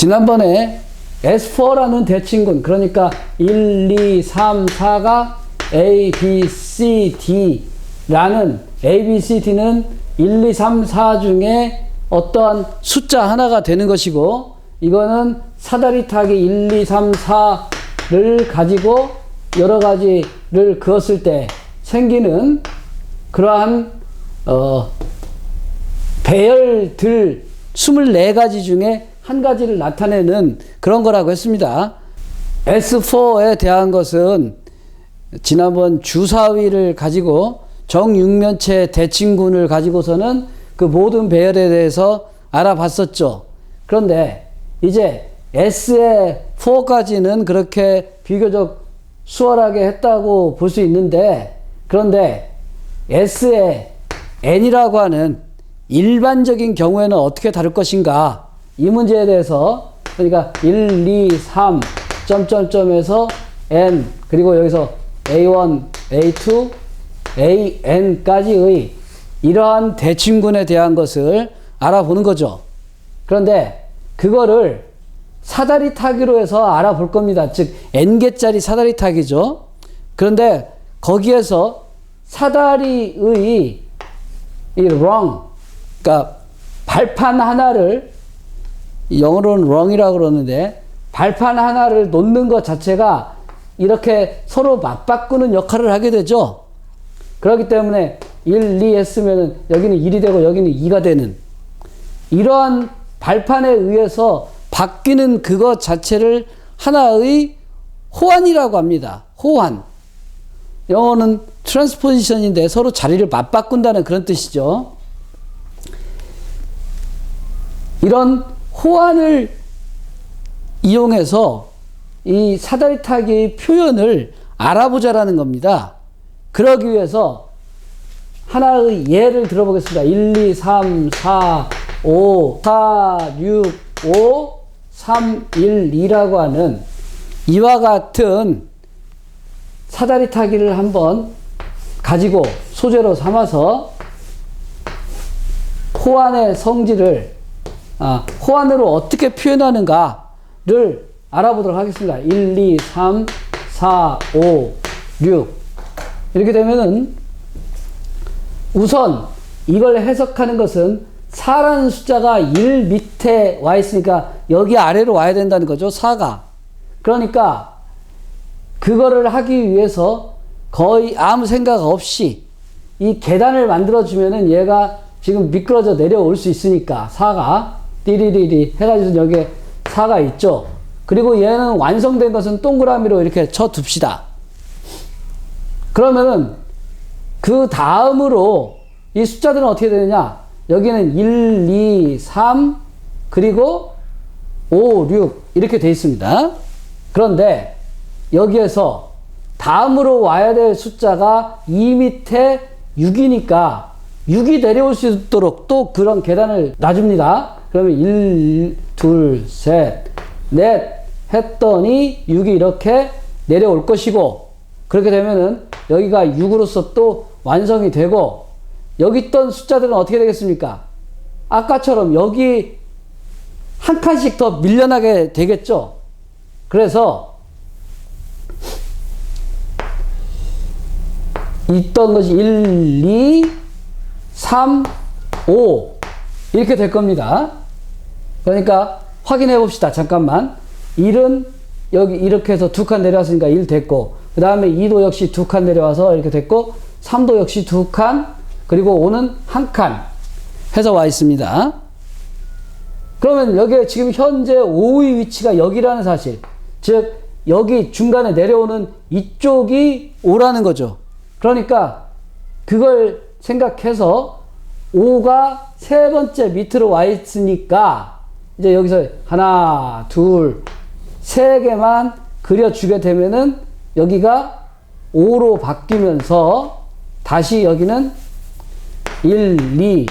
지난번에 S4라는 대칭군, 그러니까 1, 2, 3, 4가 A, B, C, D라는 A, B, C, D는 1, 2, 3, 4 중에 어떠한 숫자 하나가 되는 것이고, 이거는 사다리 타기 1, 2, 3, 4를 가지고 여러 가지를 그었을 때 생기는 그러한 배열들 24가지 중에 한 가지를 나타내는 그런 거라고 했습니다. S4에 대한 것은 지난번 주사위를 가지고 정육면체 대칭군을 가지고서는 그 모든 배열에 대해서 알아봤었죠. 그런데 이제 S의 4까지는 그렇게 비교적 수월하게 했다고 볼 수 있는데, 그런데 S의 N이라고 하는 일반적인 경우에는 어떻게 다룰 것인가, 이 문제에 대해서, 그러니까 1, 2, 3, 점점점에서 N, 그리고 여기서 A1, A2, AN까지의 이러한 대칭군에 대한 것을 알아보는 거죠. 그런데 그거를 사다리 타기로 해서 알아볼 겁니다. 즉 N개짜리 사다리 타기죠. 그런데 거기에서 사다리의 이 rung, 그러니까 발판 하나를, 영어로는 rung이라고 그러는데, 발판 하나를 놓는 것 자체가 이렇게 서로 맞바꾸는 역할을 하게 되죠. 그렇기 때문에 1, 2 했으면 여기는 1이 되고 여기는 2가 되는, 이러한 발판에 의해서 바뀌는 그것 자체를 하나의 호환이라고 합니다. 호환. 영어는 트랜스포지션인데 서로 자리를 맞바꾼다는 그런 뜻이죠. 이런 호환을 이용해서 이 사다리 타기의 표현을 알아보자라는 겁니다. 그러기 위해서 하나의 예를 들어보겠습니다. 1, 2, 3, 4, 5, 4, 6, 5, 3, 1, 2라고 하는 이와 같은 사다리 타기를 한번 가지고 소재로 삼아서 호환의 성질을, 호환으로 어떻게 표현하는가를 알아보도록 하겠습니다. 1, 2, 3, 4, 5, 6. 이렇게 되면은 우선 이걸 해석하는 것은 4라는 숫자가 1 밑에 와 있으니까 여기 아래로 와야 된다는 거죠. 4가. 그러니까 그거를 하기 위해서 거의 아무 생각 없이 이 계단을 만들어주면은 얘가 지금 미끄러져 내려올 수 있으니까 4가 띠리리리 해가지고 여기에 4가 있죠. 그리고 얘는 완성된 것은 동그라미로 이렇게 쳐 둡시다. 그러면은 그 다음으로 이 숫자들은 어떻게 되느냐? 여기는 1, 2, 3, 그리고 5, 6 이렇게 되어 있습니다. 그런데 여기에서 다음으로 와야 될 숫자가 2 밑에 6이니까 6이 내려올 수 있도록 또 그런 계단을 놔줍니다. 그러면 1, 2, 셋, 넷 했더니 6이 이렇게 내려올 것이고, 그렇게 되면은 여기가 6으로서 또 완성이 되고, 여기 있던 숫자들은 어떻게 되겠습니까? 아까처럼 여기 한 칸씩 더 밀려나게 되겠죠? 그래서 있던 것이 1, 2, 3, 5 이렇게 될 겁니다. 그러니까 확인해 봅시다. 잠깐만. 1은 여기 이렇게 해서 2칸 내려왔으니까 1 됐고, 그 다음에 2도 역시 2칸 내려와서 이렇게 됐고, 3도 역시 2칸, 그리고 5는 1칸 해서 와 있습니다. 그러면 여기에 지금 현재 5의 위치가 여기라는 사실, 즉 여기 중간에 내려오는 이쪽이 5라는 거죠. 그러니까 그걸 생각해서 5가 세 번째 밑으로 와 있으니까 이제 여기서 하나, 둘, 세 개만 그려주게 되면은 여기가 5로 바뀌면서 다시 여기는 1, 2,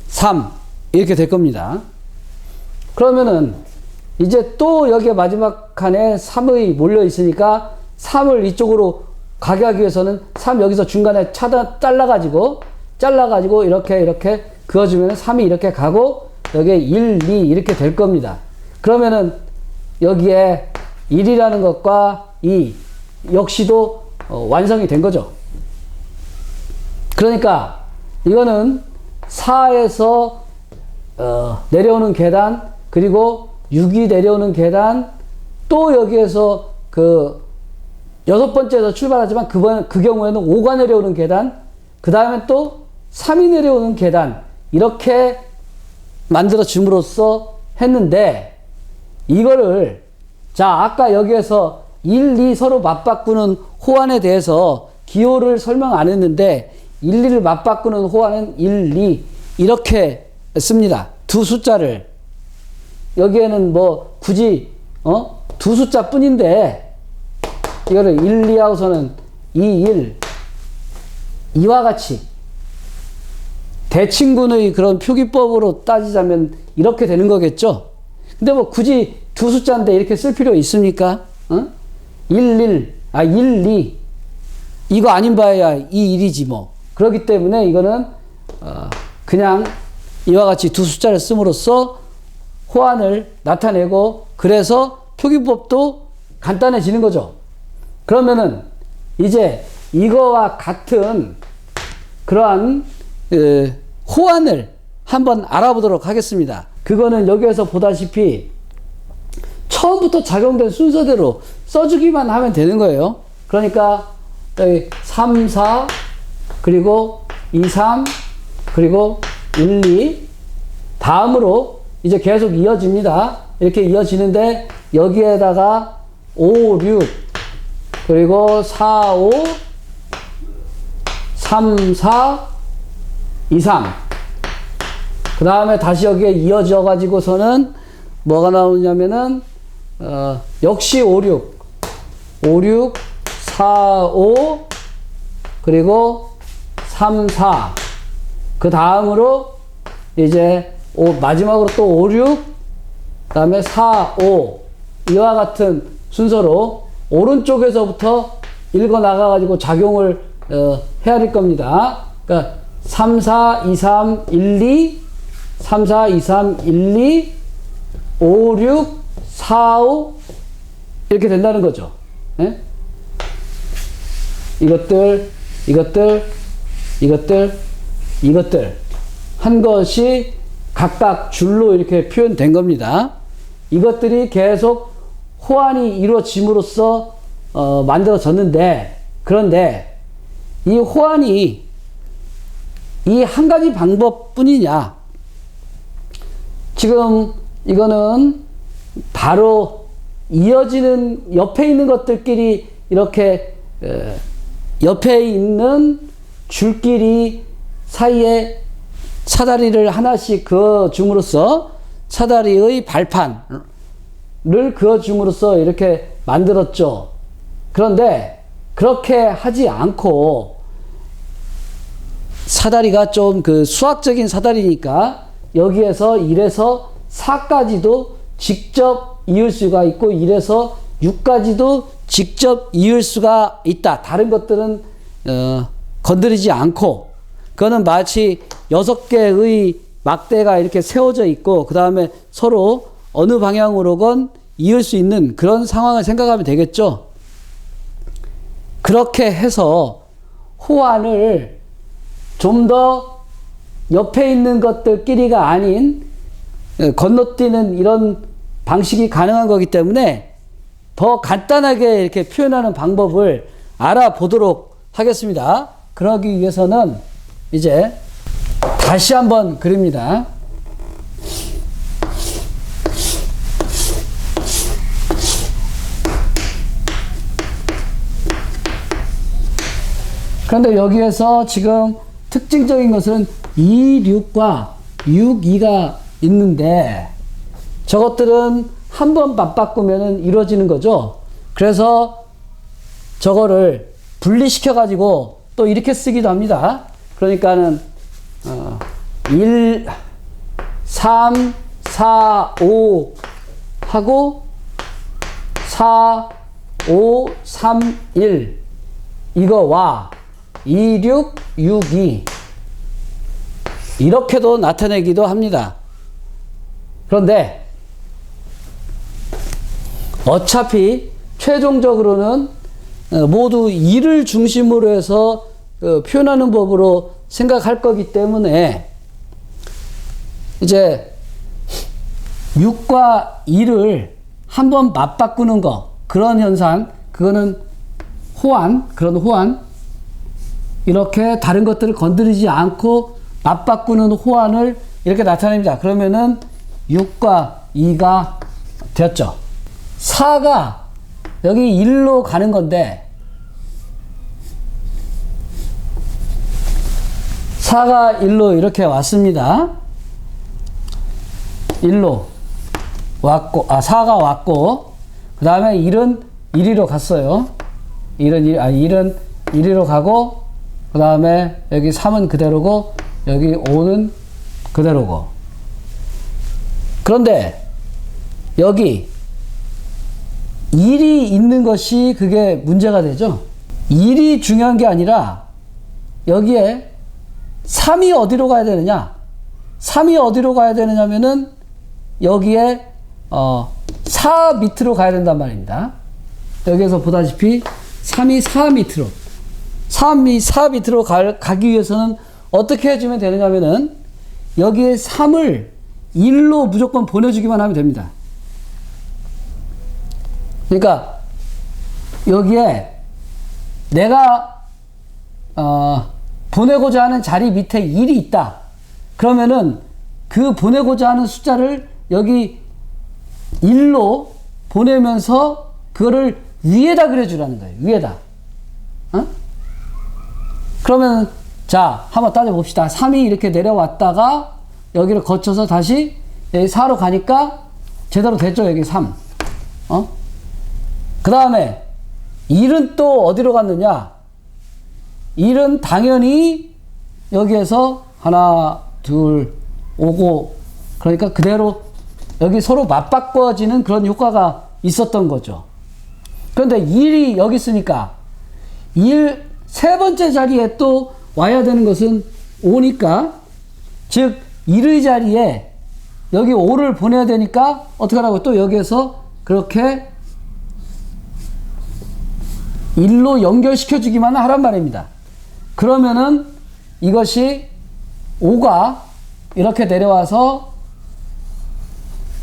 3 이렇게 될 겁니다. 그러면은 이제 또 여기에 마지막 칸에 3의 몰려 있으니까 3을 이쪽으로 가게 하기 위해서는 3 여기서 중간에 잘라가지고 이렇게 그어주면 3이 이렇게 가고 여기에 1, 2 이렇게 될 겁니다. 그러면은 여기에 1이라는 것과 2 역시도 완성이 된 거죠. 그러니까 이거는 4에서 내려오는 계단, 그리고 6이 내려오는 계단, 또 여기에서 그 6번째에서 출발하지만 그 경우에는 5가 내려오는 계단, 그 다음에 또 3이 내려오는 계단, 이렇게 만들어 줌으로써 했는데, 이거를 자 아까 여기에서 1, 2 서로 맞바꾸는 호환에 대해서 기호를 설명 안 했는데 1, 2를 맞바꾸는 호환은 1, 2 이렇게 씁니다. 두 숫자를. 여기에는 뭐 굳이 두 숫자 뿐인데 이거를 1, 2하고서는 2, 1 이와 같이 대칭군의 그런 표기법으로 따지자면 이렇게 되는 거겠죠. 근데 뭐 굳이 두 숫자인데 이렇게 쓸 필요 있습니까? 1, 2 이거 아닌 바에야 2, 1이지 뭐. 그렇기 때문에 이거는 그냥 이와 같이 두 숫자를 씀으로써 호환을 나타내고, 그래서 표기법도 간단해지는 거죠. 그러면은 이제 이거와 같은 그러한 호환을 한번 알아보도록 하겠습니다. 그거는 여기에서 보다시피 처음부터 작용된 순서대로 써주기만 하면 되는 거예요. 그러니까 여기 3, 4 그리고 2, 3 그리고 1, 2 다음으로 이제 계속 이어집니다. 이렇게 이어지는데 여기에다가 5, 6 그리고 4, 5 3, 4 2, 3 그 다음에 다시 여기에 이어져 가지고서는 뭐가 나오냐면은 역시 5, 6 5, 6 4, 5 그리고 3, 4 그 다음으로 이제 마지막으로 또 5, 6 그 다음에 4, 5 이와 같은 순서로 오른쪽에서부터 읽어 나가 가지고 작용을 해야 될 겁니다. 그러니까 3, 4, 2, 3, 1, 2 3, 4, 2, 3, 1, 2 5, 6 4, 5 이렇게 된다는 거죠. 예? 이것들 한 것이 각각 줄로 이렇게 표현된 겁니다. 이것들이 계속 호환이 이루어짐으로써 만들어졌는데, 그런데 이 호환이 이 한 가지 방법뿐이냐? 지금 이거는 바로 이어지는 옆에 있는 것들끼리 이렇게 옆에 있는 줄끼리 사이에 사다리를 하나씩 그어줌으로써 사다리의 발판을 그어줌으로써 이렇게 만들었죠. 그런데 그렇게 하지 않고 사다리가 좀 그 수학적인 사다리니까 여기에서 1에서 4까지도 직접 이을 수가 있고 1에서 6까지도 직접 이을 수가 있다. 다른 것들은 건드리지 않고, 그거는 마치 6개의 막대가 이렇게 세워져 있고 그 다음에 서로 어느 방향으로건 이을 수 있는 그런 상황을 생각하면 되겠죠. 그렇게 해서 호환을 좀 더 옆에 있는 것들끼리가 아닌 건너뛰는 이런 방식이 가능한 거기 때문에 더 간단하게 이렇게 표현하는 방법을 알아보도록 하겠습니다. 그러기 위해서는 이제 다시 한번 그립니다. 그런데 여기에서 지금 특징적인 것은 2, 6과 6, 2가 있는데 저것들은 한 번 맞바꾸면 이루어지는 거죠. 그래서 저거를 분리시켜 가지고 또 이렇게 쓰기도 합니다. 그러니까는 1, 3, 4, 5 하고 4, 5, 3, 1 이거와 2, 6, 6, 2 이렇게도 나타내기도 합니다. 그런데 어차피 최종적으로는 모두 2를 중심으로 해서 표현하는 법으로 생각할 거기 때문에 이제 6과 2를 한번 맞바꾸는 거, 그런 현상, 그거는 호환, 그런 호환, 이렇게 다른 것들을 건드리지 않고 맞바꾸는 호환을 이렇게 나타냅니다. 그러면은 6과 2가 되었죠. 4가 여기 1로 가는 건데 4가 1로 이렇게 왔습니다. 1로 왔고, 4가 왔고, 그 다음에 1은 1위로 갔어요. 1은 1위로 가고, 그 다음에 여기 3은 그대로고, 여기 5는 그대로고. 그런데 여기 1이 있는 것이 그게 문제가 되죠. 1이 중요한 게 아니라 여기에 3이 어디로 가야 되느냐? 3이 어디로 가야 되느냐면은 여기에 4 밑으로 가야 된단 말입니다. 여기에서 보다시피 3이 4 밑으로 3이 4 밑으로 가기 위해서는 어떻게 해주면 되느냐면은 여기에 3을 1로 무조건 보내주기만 하면 됩니다. 그러니까 여기에 내가 보내고자 하는 자리 밑에 1이 있다. 그러면은 그 보내고자 하는 숫자를 여기 1로 보내면서 그거를 위에다 그려주라는 거예요. 위에다. 그러면 자, 한번 따져봅시다. 3이 이렇게 내려왔다가 여기를 거쳐서 다시 여기 4로 가니까 제대로 됐죠. 여기 3. 그 다음에 1은 또 어디로 갔느냐? 1은 당연히 여기에서 하나, 둘, 오고, 그러니까 그대로 여기 서로 맞바꿔지는 그런 효과가 있었던 거죠. 그런데 1이 여기 있으니까 세 번째 자리에 또 와야 되는 것은 5니까, 즉 1의 자리에 여기 5를 보내야 되니까 어떻게 하라고? 또 여기에서 그렇게 1로 연결시켜 주기만 하란 말입니다. 그러면은 이것이 5가 이렇게 내려와서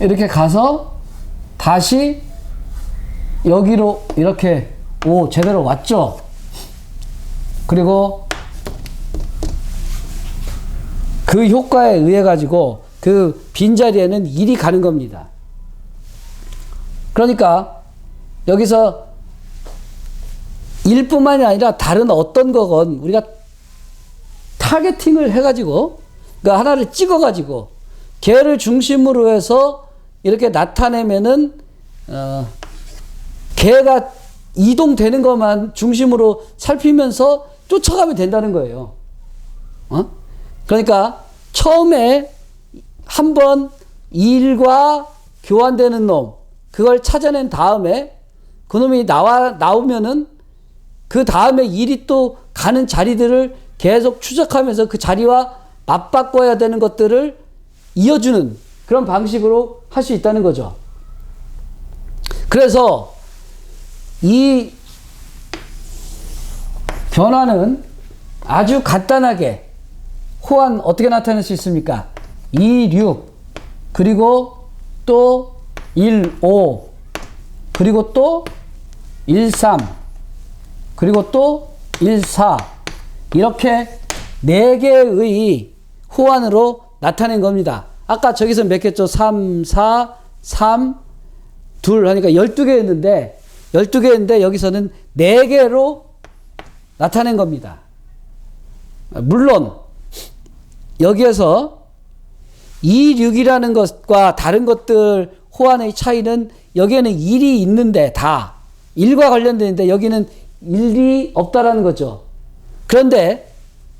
이렇게 가서 다시 여기로 이렇게 제대로 왔죠. 그리고 그 효과에 의해 가지고 그 빈자리에는 1이 가는 겁니다. 그러니까 여기서 1뿐만이 아니라 다른 어떤 거건 우리가 타겟팅을 해가지고, 그러니까 하나를 찍어가지고 걔를 중심으로 해서 이렇게 나타내면은 걔가 이동되는 것만 중심으로 살피면서 쫓아가면 된다는 거예요. 그러니까 처음에 한번 1과 교환되는 놈, 그걸 찾아낸 다음에 그 놈이 나오면은 그 다음에 1이 또 가는 자리들을 계속 추적하면서 그 자리와 맞바꿔야 되는 것들을 이어주는 그런 방식으로 할 수 있다는 거죠. 그래서 이 변화는 아주 간단하게 호환 어떻게 나타낼 수 있습니까? 2, 6, 그리고 또 1, 5, 그리고 또 1, 3, 그리고 또 1, 4, 이렇게 4개의 호환으로 나타낸 겁니다. 아까 저기서 몇 개죠? 3, 4, 3, 2 하니까 12개였는데 여기서는 4개로 나타낸 겁니다. 물론 여기에서 2, 6이라는 것과 다른 것들 호환의 차이는 여기에는 1이 있는데 1과 관련되는데 여기는 1이 없다라는 거죠. 그런데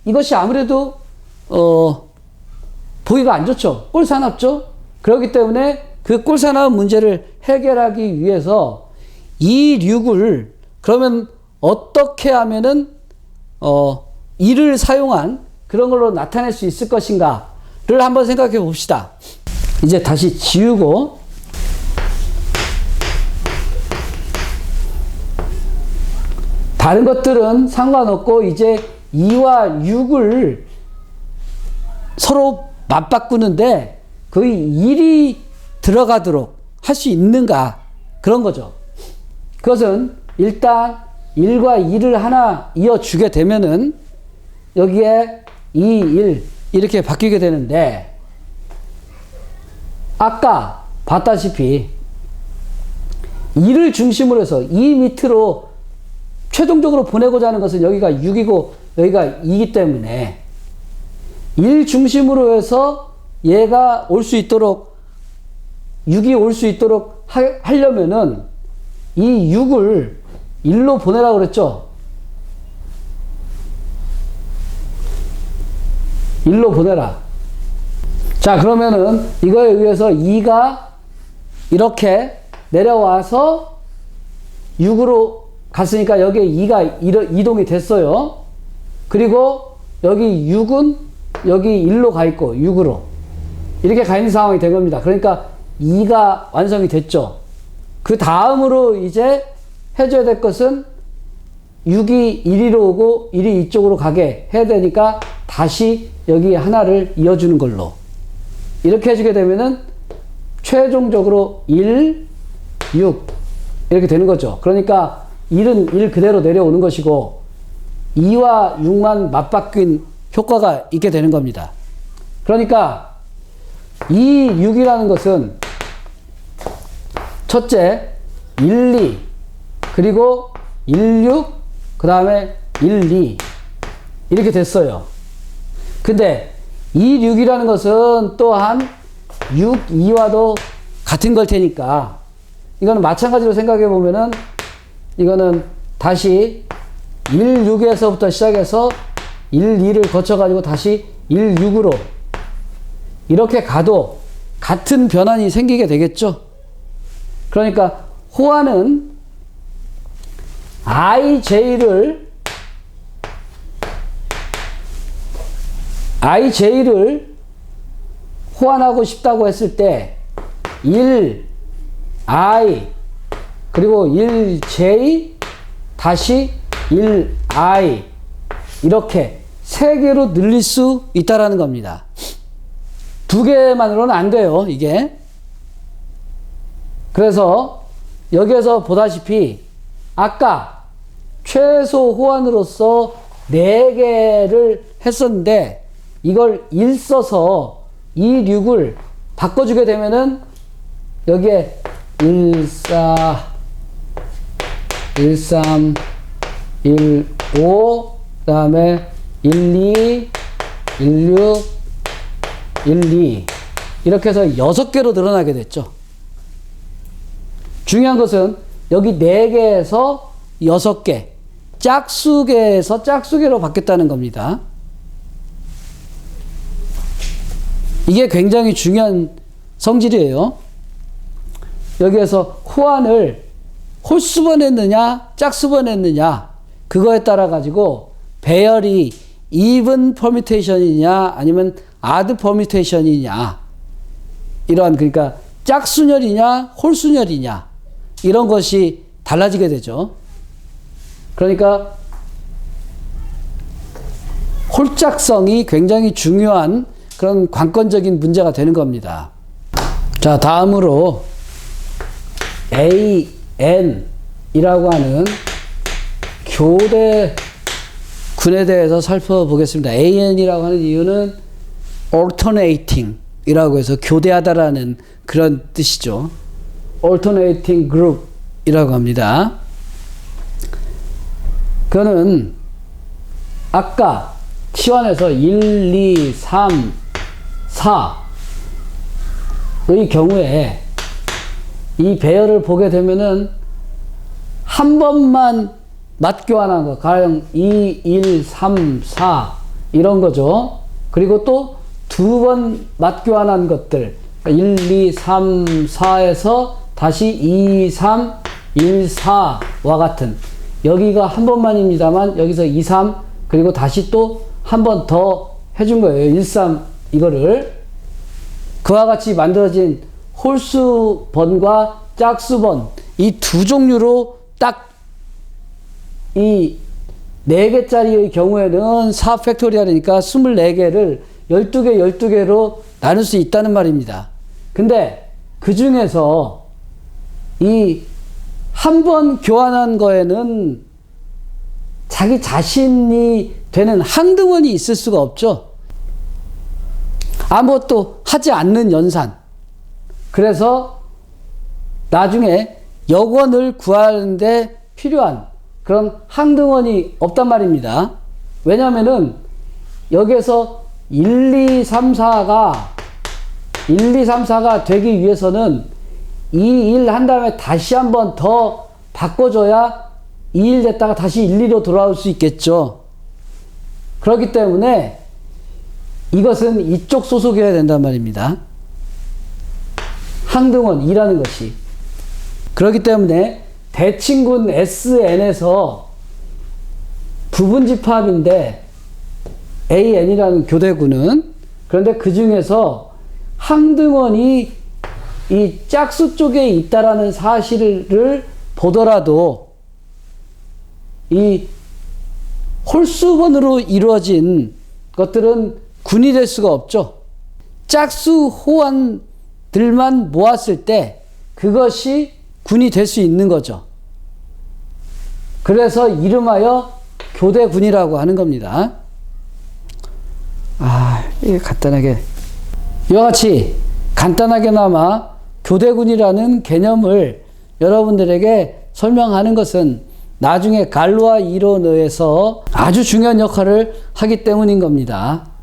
이것이 아무래도 보기가 안 좋죠. 꼴사납죠. 그렇기 때문에 그 꼴사나운 문제를 해결하기 위해서 2, 6을 그러면 어떻게 하면은 1을 사용한 그런 걸로 나타낼 수 있을 것인가를 한번 생각해 봅시다. 이제 다시 지우고 다른 것들은 상관없고 이제 2와 6을 서로 맞바꾸는데 거의 1이 들어가도록 할 수 있는가 그런 거죠. 그것은 일단 1과 2를 하나 이어주게 되면은 여기에 2, 1 이렇게 바뀌게 되는데 아까 봤다시피 2를 중심으로 해서 2 밑으로 최종적으로 보내고자 하는 것은 여기가 6이고 여기가 2이기 때문에 1 중심으로 해서 얘가 올 수 있도록 6이 올 수 있도록 하려면은 이 6을 1로 보내라고 그랬죠. 1로 보내라. 자, 그러면은 이거에 의해서 2가 이렇게 내려와서 6으로 갔으니까 여기에 2가 이동이 됐어요. 그리고 여기 6은 여기 1로 가 있고 6으로 이렇게 가 있는 상황이 된 겁니다. 그러니까 2가 완성이 됐죠. 그 다음으로 이제 해줘야 될 것은 6이 1위로 오고 1이 이쪽으로 가게 해야 되니까 다시 여기 하나를 이어주는 걸로 이렇게 해주게 되면은 최종적으로 1, 6 이렇게 되는 거죠. 그러니까 1은 1 그대로 내려오는 것이고 2와 6만 맞바뀐 효과가 있게 되는 겁니다. 그러니까 2, 6이라는 것은 첫째 1, 2 그리고 1, 6 그 다음에 1, 2 이렇게 됐어요. 근데 2, 6이라는 것은 또한 6, 2와도 같은 걸 테니까 이거는 마찬가지로 생각해 보면은 이거는 다시 1, 6에서부터 시작해서 1, 2를 거쳐 가지고 다시 1, 6으로 이렇게 가도 같은 변환이 생기게 되겠죠. 그러니까 호환은 IJ를 호환하고 싶다고 했을 때 1I 그리고 1J 다시 1I 이렇게 세 개로 늘릴 수 있다라는 겁니다. 두 개만으로는 안 돼요, 이게. 그래서 여기에서 보다시피 아까 최소 호환으로서 4개를 했었는데 이걸 1 써서 2, 6을 바꿔주게 되면은 여기에 1, 4, 1, 3, 1, 5, 그 다음에 1, 2, 1, 6, 1, 2 이렇게 해서 6개로 늘어나게 됐죠. 중요한 것은 여기 4개에서 6개, 짝수개에서 짝수개로 바뀌었다는 겁니다. 이게 굉장히 중요한 성질이에요. 여기에서 호환을 홀수번 했느냐, 짝수번 했느냐, 그거에 따라 가지고 배열이 even permutation이냐, 아니면 odd permutation이냐, 이러한, 그러니까 짝수열이냐, 홀수열이냐, 이런 것이 달라지게 되죠. 그러니까 홀짝성이 굉장히 중요한 그런 관건적인 문제가 되는 겁니다. 자, 다음으로 AN이라고 하는 교대군에 대해서 살펴보겠습니다. AN이라고 하는 이유는 alternating 이라고 해서 교대하다라는 그런 뜻이죠. alternating group 이라고 합니다. 그거는 아까 T1에서 1, 2, 3, 4의 경우에 이 배열을 보게 되면은 한 번만 맞교환한 거, 가령 2, 1, 3, 4 이런 거죠. 그리고 또 두 번 맞교환한 것들, 1, 2, 3, 4에서 다시 2, 3, 1, 4와 같은, 여기가 한 번만입니다만 여기서 2, 3 그리고 다시 또 한 번 더 해준 거예요. 1, 3 이거를. 그와 같이 만들어진 홀수번과 짝수번 이 두 종류로 딱 이 4개짜리의 경우에는 4 팩토리얼이니까 24개를 12개, 12개로 나눌 수 있다는 말입니다. 근데 그 중에서 이 한 번 교환한 거에는 자기 자신이 되는 항등원이 있을 수가 없죠. 아무것도 하지 않는 연산. 그래서 나중에 역원을 구하는데 필요한 그런 항등원이 없단 말입니다. 왜냐면은 여기에서 1, 2, 3, 4가 되기 위해서는 2, 1 한 다음에 다시 한 번 더 바꿔줘야 2, 1 됐다가 다시 1, 2로 돌아올 수 있겠죠. 그렇기 때문에 이것은 이쪽 소속이어야 된단 말입니다. 항등원 2라는 것이. 그렇기 때문에 대칭군 SN에서 부분집합인데 AN이라는 교대군은, 그런데 그 중에서 항등원이 이 짝수 쪽에 있다라는 사실을 보더라도 이 홀수번으로 이루어진 것들은 군이 될 수가 없죠. 짝수 호환들만 모았을 때 그것이 군이 될 수 있는 거죠. 그래서 이름하여 교대군이라고 하는 겁니다. 이게 간단하게 이와 같이 간단하게나마 교대군이라는 개념을 여러분들에게 설명하는 것은 나중에 갈루아 이론에서 아주 중요한 역할을 하기 때문인 겁니다.